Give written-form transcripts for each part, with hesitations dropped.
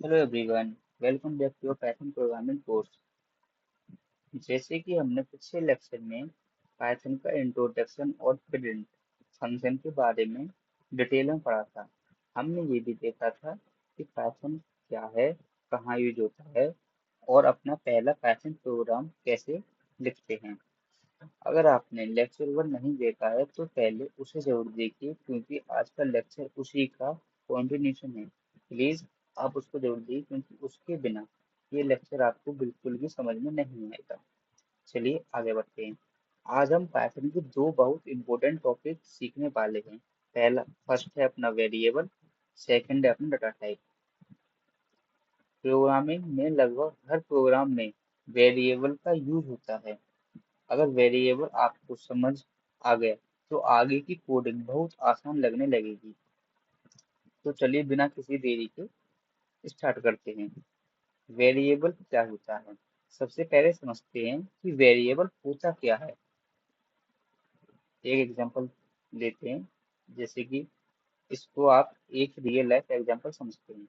Hello everyone, welcome back to Python programming course. जैसे कि हमने पिछले लेक्चर में पाइथन का इंट्रोडक्शन और प्रिंट फंक्शन के बारे में डिटेल में पढ़ा था। हमने ये भी देखा था कि पाइथन क्या है, कहाँ यूज होता है और अपना पहला पाइथन प्रोग्राम कैसे लिखते हैं। अगर आपने लेक्चर 1 नहीं देखा है तो पहले उसे जरूर देखिए, क्योंकि आज का लेक्चर उसी का कॉन्टिन्यूशन है। प्लीज आप उसको जरूर देखिए, क्योंकि उसके बिना ये लेक्चर आपको बिल्कुल भी समझ में नहीं आएगा। चलिए आगे बढ़ते हैं। आज हम पाइथन के दो बहुत इंपॉर्टेंट टॉपिक सीखने वाले हैं। पहला फर्स्ट है अपना वेरिएबल, सेकंड है अपना डाटा टाइप। प्रोग्रामिंग में लगभग हर प्रोग्राम में वेरिएबल का यूज होता है। अगर वेरिएबल आपको समझ आ गया तो आगे की कोडिंग बहुत आसान लगने लगेगी। तो चलिए बिना किसी देरी के स्टार्ट करते हैं। वेरिएबल क्या होता है? सबसे पहले समझते हैं कि वेरिएबल होता क्या है। एक एग्जांपल लेते हैं, जैसे कि इसको आप एक रियल लाइफ एग्जांपल समझते हैं।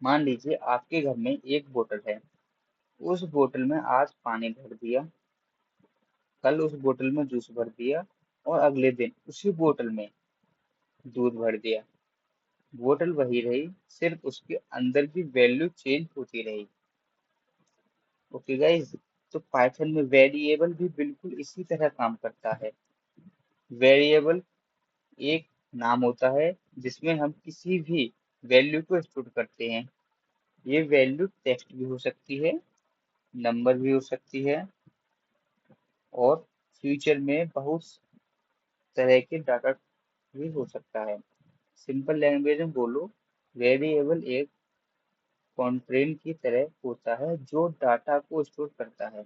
मान लीजिए आपके घर में एक बोतल है। उस बोतल में आज पानी भर दिया, कल उस बोतल में जूस भर दिया और अगले दिन उसी बोतल में दूध भर दिया। बोतल वही रही, सिर्फ उसके अंदर की वैल्यू चेंज होती रही। ओके गाइस, तो पाइथन में वेरिएबल भी बिल्कुल इसी तरह काम करता है। वेरिएबल एक नाम होता है जिसमें हम किसी भी वैल्यू को स्टोर करते हैं। ये वैल्यू टेक्स्ट भी हो सकती है, नंबर भी हो सकती है और फ्यूचर में बहुत तरह के डाटा भी हो सकता है। सिंपल लैंग्वेज में बोलो, वेरिएबल एक कॉन्ट्रेन की तरह होता है जो डाटा को स्टोर करता है।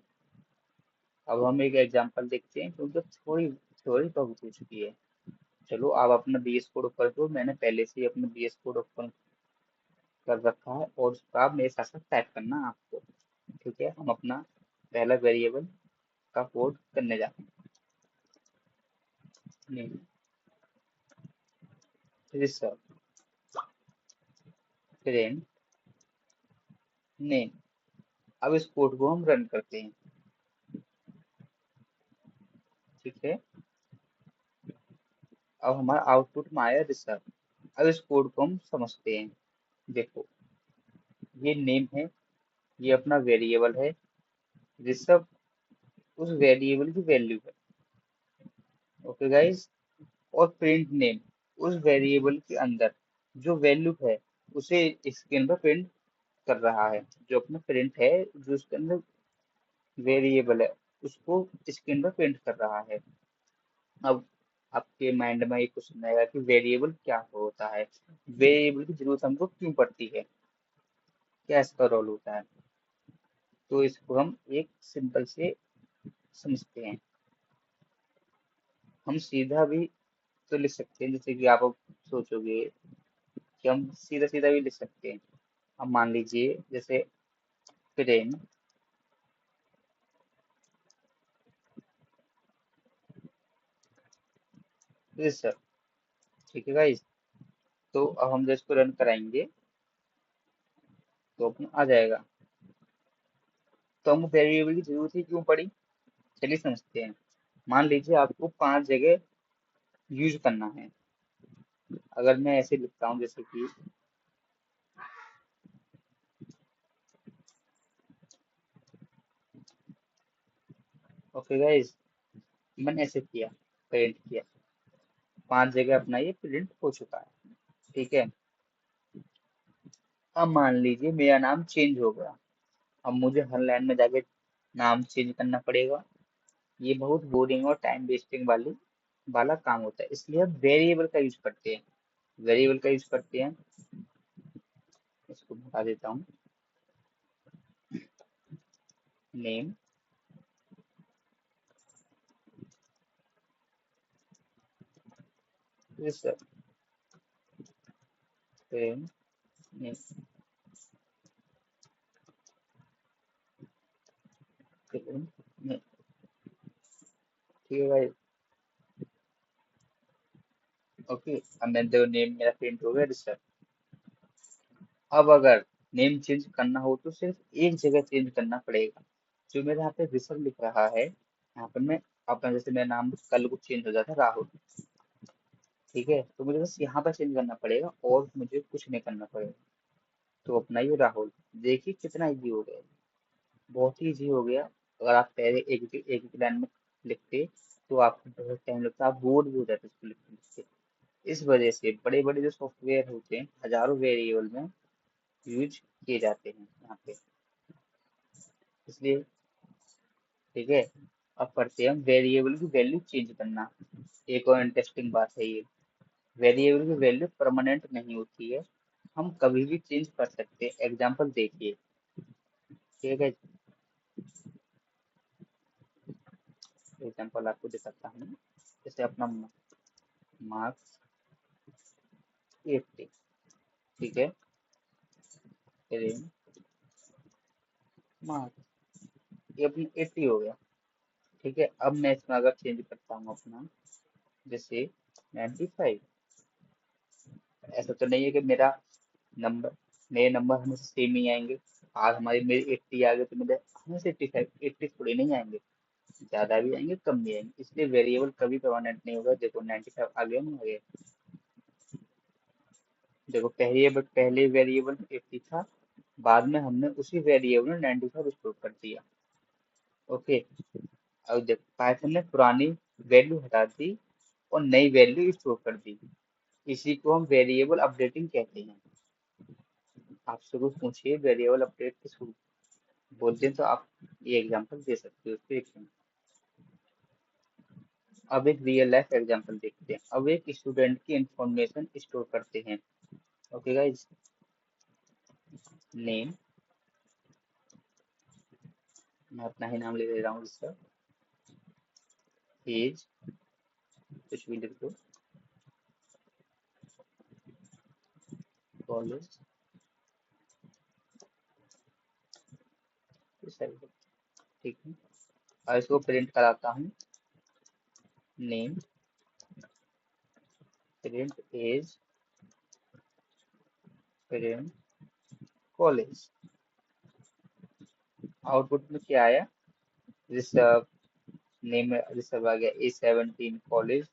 अब हम एक एग्जांपल देखते हैं, क्योंकि थोड़ी थ्योरी बहुत हो चुकी है। चलो आप अपना बीएस कोड ओपन करो। मैंने पहले से ही अपना बीएस कोड ओपन कर रखा है और उसका आप मेरे साथ साथ टाइप करना आपको। ठीक है, हम अपना पहला वेरिएबल का कोड करने जाते हैं। Research friend name. अब इस कोड को हम रन करते हैं। ठीक है, अब हमारा आउटपुट में आया रिसर्च। अब इस कोड को हम समझते हैं। देखो, ये नेम है, ये अपना वेरिएबल है। ऋषभ उस वेरिएबल की वैल्यू है। ओके गाइस, और प्रिंट नेम उस वेरिएबल के अंदर जो वैल्यू है उसे स्क्रीन पर प्रिंट कर रहा है। जो अपना प्रिंट है, जो उसके अंदर वेरिएबल है उसको स्क्रीन पर प्रिंट कर रहा है। अब आपके माइंड में एक क्वेश्चन आएगा कि वेरिएबल क्या होता है, वेरिएबल की जरूरत हमको क्यों पड़ती है, क्या इसका रोल होता है। तो इसको हम एक सिंपल से समझते हैं। हम सीधा भी तो लिख सकते हैं, जैसे कि आप अब सोचोगे कि हम सीधा सीधा भी लिख सकते हैं। अब मान लीजिए जैसे प्रेम सर। ठीक है गाइस, तो अब हम जब इसको रन कराएंगे तो अपना आ जाएगा। तो हमको वेरिएबल की जरूरत ही क्यों पड़ी, चलिए समझते हैं। मान लीजिए आपको 5 जगह यूज करना है। अगर मैं ऐसे लिखता हूँ, जैसे कि ओके गाइस, मैंने ऐसे किया, प्रिंट किया, 5 जगह अपना ये प्रिंट हो चुका है। ठीक है, अब मान लीजिए मेरा नाम चेंज हो गया। अब मुझे हर लाइन में जाके नाम चेंज करना पड़ेगा। ये बहुत बोरिंग और टाइम वेस्टिंग वाला काम होता है, इसलिए हम वेरिएबल का यूज करते हैं। वेरिएबल का यूज करते हैं, इसको बता देता हूँ। Name research frame name. ठीक है भाई। ओके, अब मैं दो नेम मेरा प्रिंट हो गया रिसर्च। अब अगर नेम चेंज करना हो तो सिर्फ एक जगह चेंज करना पड़ेगा। जो मेरे यहाँ पे ऋषभ लिख रहा है, यहाँ पर मैं अपना जैसे मेरा नाम कल को चेंज हो जाता है राहुल, ठीक है, तो मुझे बस यहाँ पर चेंज करना पड़ेगा और मुझे कुछ नहीं करना पड़ेगा। तो अपना ये राहुल, देखिए कितना इजी हो गया, बहुत ही इजी हो गया। अगर आप पहले एक लाइन में लिखते तो आपको बहुत टाइम लगता, आप बोर भी हो जाते इसको लिखते लिखते। इस वजह से बड़े बड़े जो सॉफ्टवेयर होते हैं हजारों वेरिएबल में यूज किए जाते हैं यहाँ पे, इसलिए, ठीक है। अब पढ़ते हैं हम वेरिएबल की वैल्यू चेंज करना। एक और इंटरेस्टिंग बात है ये, वेरिएबल की वैल्यू परमानेंट नहीं होती है, हम कभी भी चेंज कर सकते हैं। एग्जाम्पल देखिए, ठीक है, एग्जाम्पल आपको दिखाता हूँ। जैसे अपना मार्क्स 80, ठीक है, रेंज मार्क्स, ये अपनी 80 हो गया, ठीक है। अब मैं इसमें अगर चेंज करता हूँ अपना, जैसे 95, ऐसा तो नहीं है कि मेरा नंबर, मेरे नंबर हमेशा सेम ही आएंगे। आज हमारी मेरी 80 आ गए तो मेरे हमेशा 85 80 थोड़ी नहीं आएंगे, ज्यादा भी आएंगे कम भी आएंगे, इसलिए वेरिएबल कभी परमानेंट नहीं होगा। देखो 95 आ गया नहीं आ गया, देखो पहले वेरिएबल 80 था, बाद में हमने उसी वेरिएबल में 95 स्टोर कर दिया। ओके, अब देखो पाइथन ने पुरानी वैल्यू हटा दी और नई वैल्यू स्टोर कर दी, इसी को हम वेरिएबल अपडेटिंग कहते हैं। आपसे कुछ पूछिए वेरिएबल अपडेट किसको बोलते हैं, तो आप ये एग्जांपल दे सकते हो उसके एक। अब एक रियल लाइफ एग्जांपल देखते हैं। अब एक स्टूडेंट की इंफॉर्मेशन स्टोर करते हैं। ओके गाइस, नेम, मैं अपना ही नाम ले ले रहा हूँ इसका, एज, कुछ भी लिख दो, कॉलेज, ठीक है। और इसको प्रिंट कराता हूँ, name, print age, print college. Output में क्या आया, ऋषभ, नेम में ऋषभ आ गया, A17 कॉलेज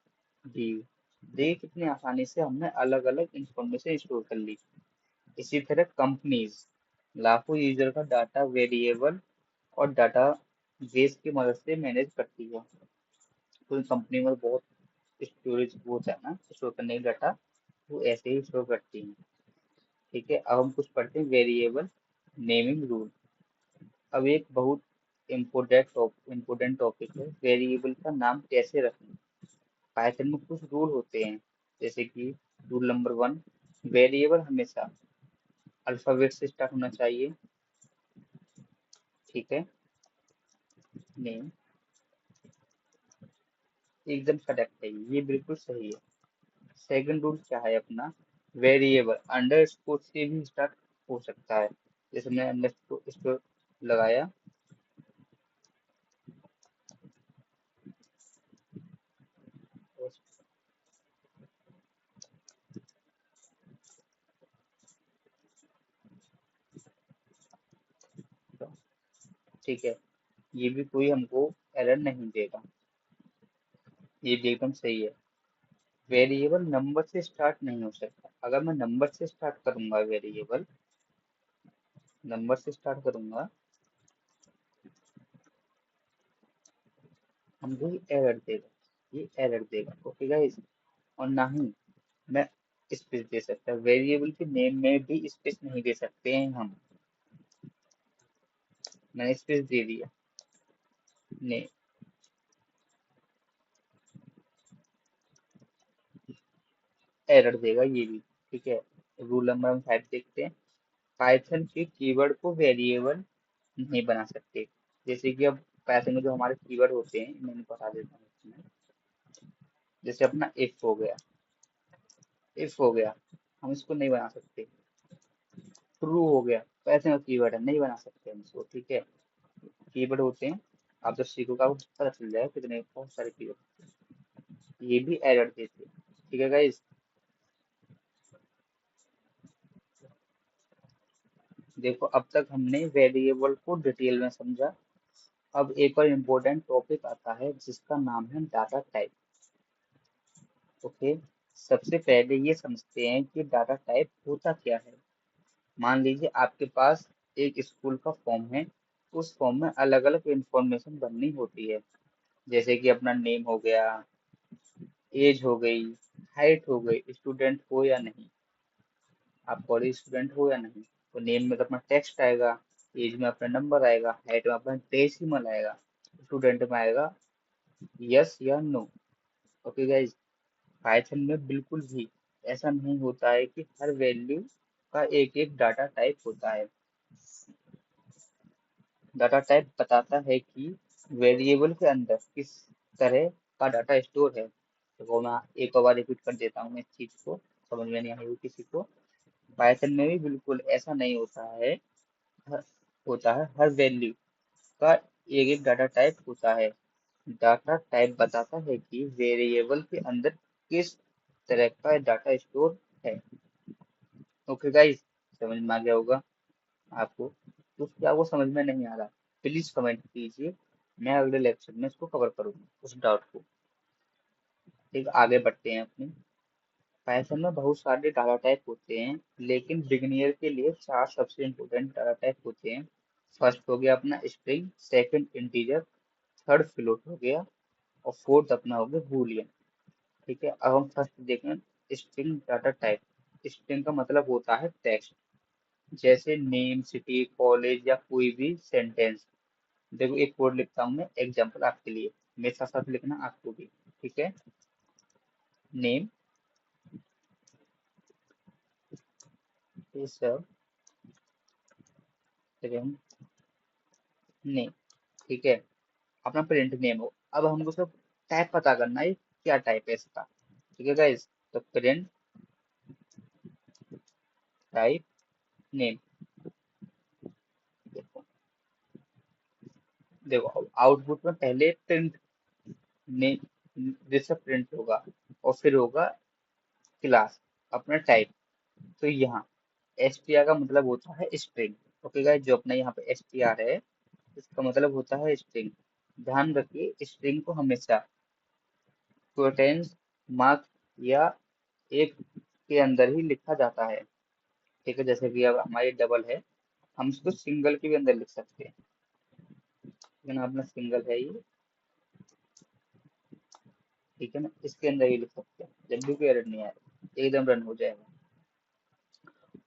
डी। देखिए कितनी आसानी से हमने अलग अलग इंफॉर्मेशन स्टोर कर ली। इसी तरह कंपनीज लाखों यूजर का डाटा वेरिएबल और डाटा बेस की मदद से मैनेज करती है। कोई कंपनी में बहुत स्टोरेज वो है ना स्टोर करने का डाटा, वो ऐसे ही स्टोर करती है, ठीक है। अब हम कुछ पढ़ते हैं वेरिएबल नेमिंग रूल। अब एक बहुत इम्पोर्टेंट टॉपिक है, वेरिएबल का नाम कैसे रखें। पाइथन में कुछ रूल होते हैं, जैसे कि रूल नंबर 1, वेरिएबल हमेशा अल्फाबेट से स्टार्ट होना चाहिए, ठीक है। नेम एकदम करेक्ट है, ये बिल्कुल सही है। सेकंड रूल क्या है अपना, वेरिएबल अंडरस्कोर से भी स्टार्ट हो सकता है, जैसे मैंने अंडरस्कोर इसको लगाया, ठीक है, ये भी कोई हमको एरर नहीं देगा, ये भी एकदम सही है। वेरिएबल नंबर से स्टार्ट नहीं हो सकता, अगर मैं नंबर से स्टार्ट करूंगा, वेरिएबल नंबर से स्टार्ट करूंगा, हमको ये एरर देगा, ये एरर देगा। ओके गाइस, और ना ही मैं स्पेस दे सकता, वेरिएबल के नेम में भी स्पेस नहीं दे सकते हैं हम, मैंने स्पेस दे दिया, ने एरर देगा ये भी, ठीक है। रूल नंबर हम 5 देखते हैं, पाइथन के कीवर्ड को वेरिएबल नहीं बना सकते। जैसे कि अब पाइथन में जो हमारे कीवर्ड होते हैं, मैं इनको बता देता हूँ इसमें। जैसे अपना इफ हो गया, इफ हो गया, हम इसको नहीं बना सकते। ट्रू हो गया, पाइथन का कीवर्ड है, नहीं बना सकते हम इसको, ठीक है। कीवर्ड होते हैं, आप जब सीखोगे आपको पता चल जाएगा कितने बहुत सारे कीवर्ड, ये भी एरर देते हैं, ठीक है गाइस। देखो अब तक हमने वेरिएबल को डिटेल में समझा। अब एक और इम्पोर्टेंट टॉपिक आता है जिसका नाम है डाटा टाइप। ओके, सबसे पहले ये समझते हैं कि डाटा टाइप होता क्या है। मान लीजिए आपके पास एक स्कूल का फॉर्म है। उस फॉर्म में अलग अलग इंफॉर्मेशन भरनी होती है, जैसे कि अपना नेम हो गया, एज हो गई, हाइट हो गई, स्टूडेंट हो या नहीं, आप कॉलेज स्टूडेंट हो या नहीं। तो नेम में तो अपना टेक्स्ट आएगा, एज में अपना नंबर आएगा, हाइट में अपना डेसिमल आएगा, स्टूडेंट में आएगा यस या नो। ओके गाइज, पाइथन में बिल्कुल भी ऐसा नहीं होता है कि हर वैल्यू का एक एक डाटा टाइप होता है। डाटा टाइप बताता है कि वेरिएबल के अंदर किस तरह का डाटा स्टोर है। तो वो मैं एक और बार रिपीट कर देता हूँ, इस चीज को समझ में नहीं आई हो किसी को। पाइथन में भी बिल्कुल ऐसा नहीं होता है। हर हर वैल्यू का एक एक डाटा टाइप होता है। डाटा टाइप बताता है कि वेरिएबल के अंदर किस तरह का डाटा स्टोर है। ओके गाइस, समझ में आ गया होगा आपको। तो क्या वो समझ में नहीं आ रहा, प्लीज कमेंट कीजिए, मैं अगले लेक्चर में इसको कवर करूंगा उस डाउट को। ठीक, आगे बढ़ते हैं अपने। पाइथन में बहुत सारे डाटा टाइप होते हैं, लेकिन बिगिनियर के लिए चार सबसे इम्पोर्टेंट डाटा टाइप होते हैं। फर्स्ट हो गया अपना string, second integer, third float हो गया, और फोर्थ अपना हो गया बूलियन। ठीक है, अब हम फर्स्ट देखें स्ट्रिंग डाटा टाइप। स्ट्रिंग का मतलब होता है टेक्स्ट, जैसे नेम, सिटी, कॉलेज या कोई भी सेंटेंस। देखो एक कोड लिखता हूँ मैं एग्जांपल आपके लिए, मेरे साथ साथ लिखना आपको भी। ठीक है, नेम इज प्रिंट नेम। ठीक है, अपना प्रिंट नेम हो। अब हमको सिर्फ टाइप पता करना है क्या टाइप है इसका। ठीक है गाइस, तो प्रिंट टाइप नेम। देखो देखो आउटपुट में पहले प्रिंट नेम जैसे प्रिंट होगा, और फिर होगा क्लास अपना टाइप। तो यहाँ str का मतलब होता है स्ट्रिंग। ओके गाइस, जो अपना यहाँ पे str है इसका मतलब होता है स्ट्रिंग। ध्यान रखिए स्ट्रिंग को हमेशा क्वोटेंस मार्क या एक के अंदर ही लिखा जाता है। ठीक है, जैसे कि अब हमारी डबल है, हम इसको सिंगल के भी अंदर लिख सकते हैं, लेकिन अपना सिंगल है ये। ठीक है ना, इसके अंदर ही लिख सकते हैं, जब भी कोई एरर नहीं आएगा, एकदम रन हो जाएगा।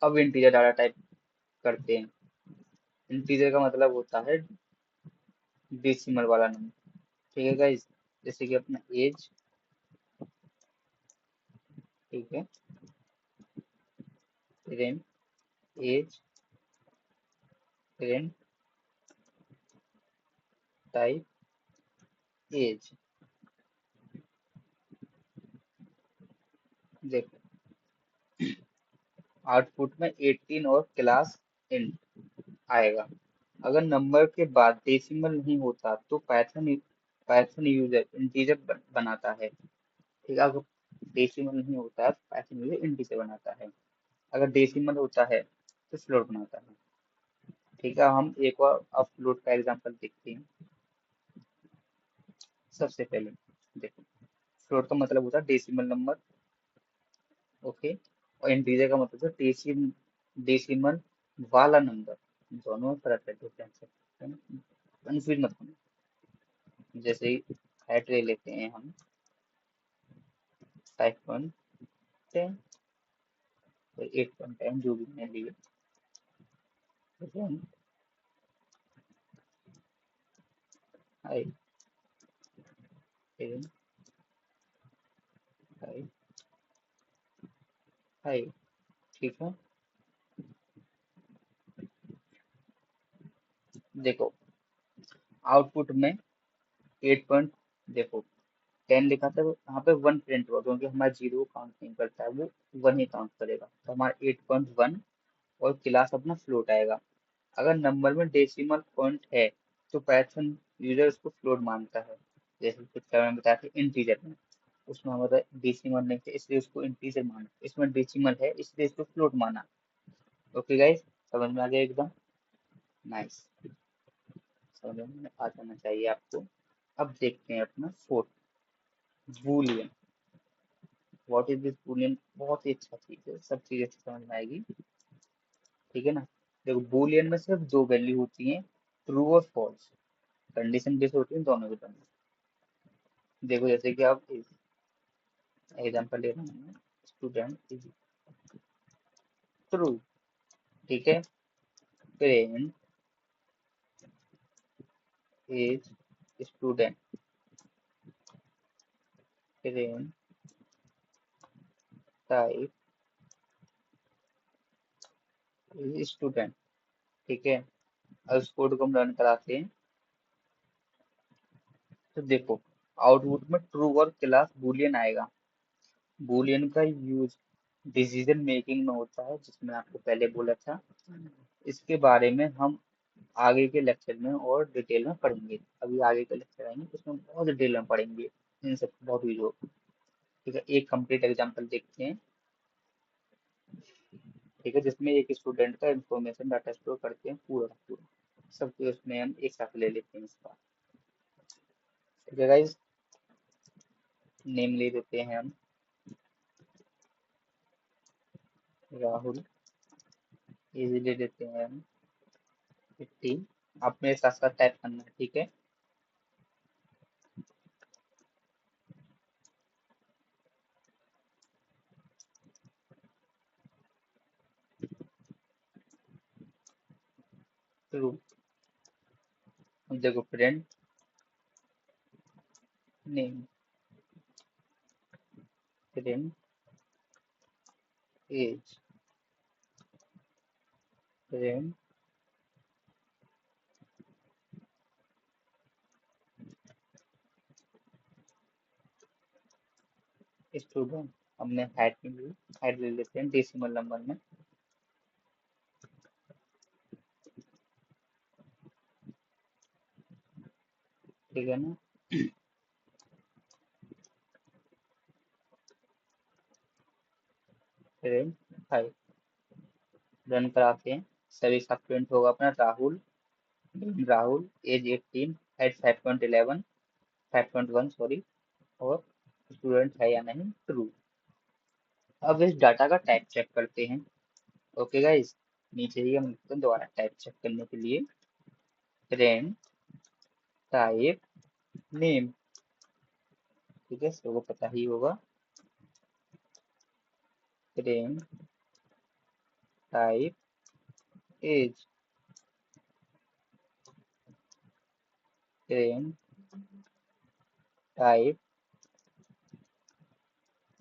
अब इंटीजर डाटा टाइप करते हैं। इंटीजर का मतलब होता है डेसिमल वाला नंबर। ठीक है गाइस, जैसे कि अपना एज। ठीक है, print, age, print, type, age. देखो आउटपुट में 18 और क्लास इंट आएगा। अगर नंबर के बाद डेसिमल नहीं होता तो पाइथन यूजर इंटीजर बनाता है। ठीक है, अगर डेसिमल नहीं होता है तो पाइथन यूजर इंटीजर बनाता है, अगर डेसिमल होता है तो फ्लोट बनाता है। ठीक है, हम एक और अब फ्लोट का एग्जांपल देखते हैं। सबसे पहले देखो, फ्लोट का मतलब होता है डेसिमल नंबर। ओके, और इंटीजर का मतलब है डेसिमल वाला नंबर। दोनों में फर्क है, डिफरेंस है ना, कंफ्यूज मत होना। जैसे हाइट ले लेते हैं हम 5.10 और 8.10 जो भी मैंने लिए। Height, height, height, height. ठीक है, देखो आउटपुट में 8 पॉइंट, देखो 10 लिखा था, तो यहाँ पे 1 प्रिंट हुआ क्योंकि हमारा जीरो काउंट नहीं करता है, वो 1 ही काउंट करेगा, तो हमारा 8.1 और क्लास अपना फ्लोट आएगा। अगर नंबर में डेसिमल पॉइंट है तो पाइथन यूजर उसको फ्लोट मानता है। जैसे पिक्चर में बताया था इंटीजर में, उसमें हमारा डेसिमल नहीं थे इसलिए उसको इंटीजर माना, इसमें डेसिमल है इसलिए इसको फ्लोट माना। ओके गाइस, समझ में आ गया एकदम? नाइस। समझ में आ जाना चाहिए आपको। अब देखते हैं अपना fourth, Boolean. What is this Boolean? बहुत ही अच्छा चीज है, सब चीजें समझ में आएगी। ठीक है ना? देखो, बूलियन में सिर्फ दो वैल्यू होती हैं, ट्रू और फॉल्स। कंडीशन बेस होती है दोनों के दोनों। देखो, जैसे कि आप एग्जाम्पल ले रहे हैं, स्टूडेंट इज ट्रू। ठीक है? Print is student, print type is student. ठीक है? अब इस कोड को हम रन कराते हैं, तो देखो आउटपुट में ट्रू और क्लास बूलियन आएगा। बूलियन का यूज डिसीजन मेकिंग में होता है, जिसमें आपको पहले बोला था। इसके बारे में हम आगे के लेक्चर में और डिटेल में पढ़ेंगे। अभी आगे के लेक्चर आएंगे उसमें बहुत डिटेल में पढ़ेंगे इन सब बहुत यूज हो। ठीक है, एक कंप्लीट एग्जांपल देखते हैं। ठीक है, जिसमें एक स्टूडेंट का इंफॉर्मेशन डाटा स्टोर करते हैं पूरा का पूरा, सब कुछ उसमें हम एक साथ ले लेते हैं इसका। ठीक है गाइस, नेम ले देते हैं हम राहुल, एज ले देते हैं हम 15। आप मेरे साथ साथ टाइप करना है, ठीक है? ट्रू। अब देखो, friend name, friend age, friend student. हमने हाइट में ली, हाइट ले लेते हैं डेसिमल नंबर में। ठीक है ना? फ्रेंड 5, रन कराते हैं। सभी साथ प्रिंट होगा अपना Rahul, Rahul age 18, height 5.11, 5.1 sorry, और स्टूडेंट है या नहीं, ट्रू। अब इस डाटा का टाइप चेक करते हैं। ओके गाइस, नीचे ही हम लिखते हैं दोबारा टाइप चेक करने के लिए, फ्रेंड टाइप नेम। ठीक है, सबको पता ही होगा, friend type age, friend type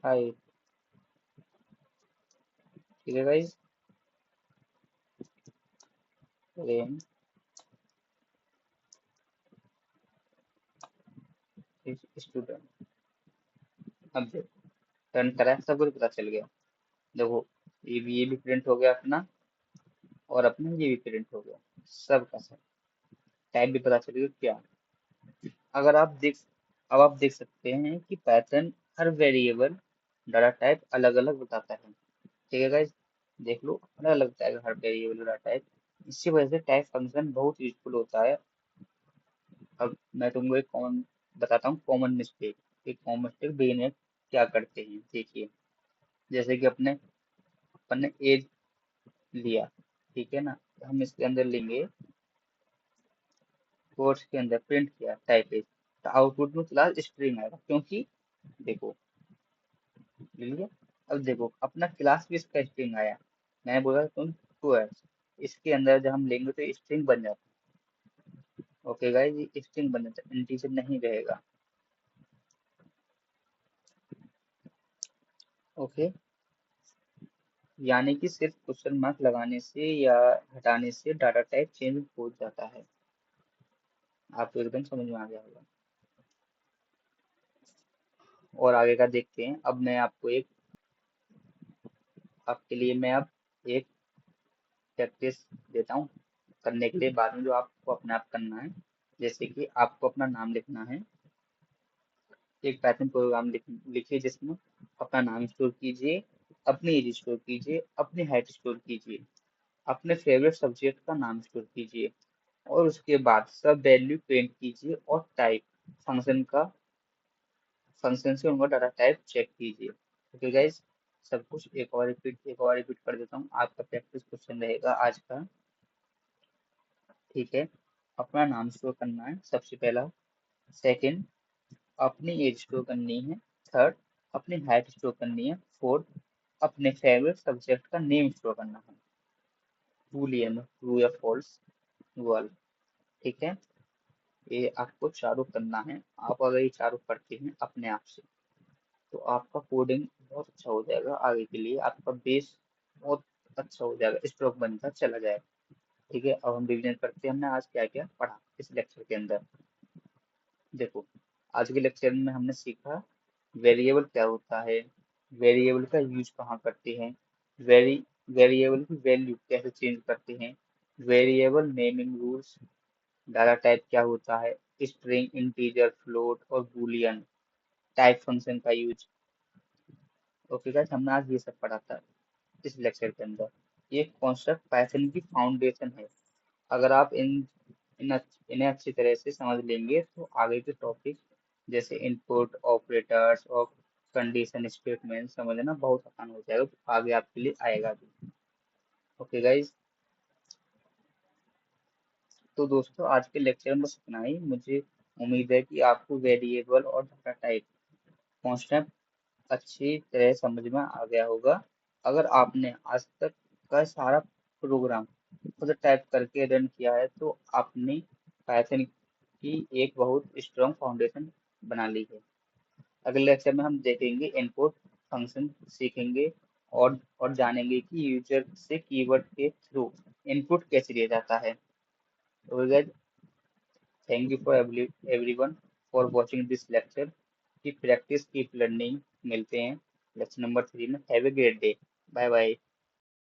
height. ठीक है गाइस, फ्रेंड स्टूडेंट। अब देखो, टर्न करा है, सब कुछ पता चल गया। देखो, ये भी प्रिंट हो गया अपना, और अपना ये भी प्रिंट हो गया, सब का सब। टाइप भी पता चल गया क्या। अगर आप देख अब आप देख सकते हैं कि पैटर्न हर वेरिएबल डाटा टाइप अलग अलग बताता है। ठीक है गाइस, देख लो, अलग अलग बताएगा हर वेरिएबल डाटा टाइप। इसी वजह से टाइप फंक्शन बहुत यूजफुल होता है। अब मैं तुमको एक कॉमन बताता हूँ, कॉमन मिस्टेक। एक कॉमन मिस्टेक बिगिनर क्या करते हैं, देखिए। जैसे कि अपन ने एज लिया, ठीक है ना? तो हम इसके अंदर लेंगे, कोर्स के अंदर प्रिंट किया टाइप एज, तो आउटपुट में क्लास स्ट्रिंग आएगा, क्योंकि देखो, ले लिया। अब देखो, अपना क्लास भी इसका स्ट्रिंग आया। मैंने बोला तुम टू है, इसके अंदर जब हम लेंगे तो स्ट्रिंग बन जाता है। ओके गाइस, ये स्ट्रिंग बन जाता है, इंटीजर नहीं रहेगा। ओके, यानी कि सिर्फ क्वेश्चन मार्क लगाने से या हटाने से डाटा टाइप चेंज हो जाता है। आपको एकदम समझ में आ गया होगा। और आगे का देखते हैं। अब मैं आपको एक आपके लिए मैं अब एक प्रैक्टिस देता हूँ करने के लिए, बाद में जो आपको अपने आप करना है। जैसे कि आपको अपना नाम लिखना है, एक पाइथन प्रोग्राम लिखिए जिसमें अपना नाम स्टोर कीजिए, अपनी एज स्टोर कीजिए, अपनी हाइट स्टोर कीजिए। अपने फेवरेट सब्जेक्ट का नाम स्टोर कीजिए और उसके बाद सब वैल्यू प्रिंट कीजिए और टाइप फंक्शन का फंक्शन से उनका डाटा टाइप चेक कीजिए। ओके गाइस, सब कुछ एक और रिपीट कर देता हूँ। आपका प्रैक्टिस क्वेश्चन रहेगा आज का। ठीक है, अपना नाम स्टोर करना है सबसे पहला। सेकंड, अपनी एज स्टोर करनी है। थर्ड, अपनी हाइट स्टोर करनी है। फोर्थ, अपने फेवरेट सब्जेक्ट का नेम स्टोर करना है। बूलियन ट्रू या फॉल्स वाला। ठीक है, ये आपको चारों करना है। आप अगर ये चारों करते हैं अपने आप से तो आपका कोडिंग बहुत अच्छा हो जाएगा। आगे के लिए आपका बेस बहुत अच्छा हो जाएगा, स्ट्रोक बनता चला जाएगा। ठीक है, अब हम रिवीजन करते हैं हमने आज क्या क्या पढ़ा इस लेक्चर के अंदर। देखो, आज के लेक्चर में हमने सीखा वेरिएबल क्या होता है, वेरिएबल का यूज कहाँ करते हैं, वेरी वेरिएबल की वैल्यू कैसे चेंज करते हैं, variable naming rules, data type क्या होता है, स्ट्रिंग, इंटीजर, फ्लोट और बूलियन, टाइप फंक्शन का यूज। ओके गाइस, हमने आज ये सब पढ़ा था इस लेक्चर के अंदर। ये कॉन्सेप्ट पाइथन की फाउंडेशन है। अगर आप इन्हें अच्छी तरह से समझ लेंगे तो आगे के टॉपिक जैसे इनपुट ऑपरेटर्स और कंडीशन स्टेटमेंट समझना बहुत आसान हो जाएगा, तो आगे आपके लिए आएगा भी। ओके गाइज, तो दोस्तों आज के लेक्चर में बस इतना ही। मुझे उम्मीद है कि आपको वेरिएबल और डाटा टाइप कॉन्सेप्ट अच्छी तरह समझ में आ गया होगा। अगर आपने आज तक का सारा प्रोग्राम खुद टाइप करके रन किया है तो आपने पाइथन की एक बहुत स्ट्रॉन्ग फाउंडेशन बना ली है। अगले लेक्चर में हम देखेंगे इनपुट फंक्शन सीखेंगे और जानेंगे कि यूजर से कीवर्ड के थ्रू इनपुट कैसे दिया जाता है। तो guys, thank you for everyone for watching this lecture. Keep practice keep learning. मिलते हैं लेक्चर नंबर 3 में। Have a great day. Bye bye.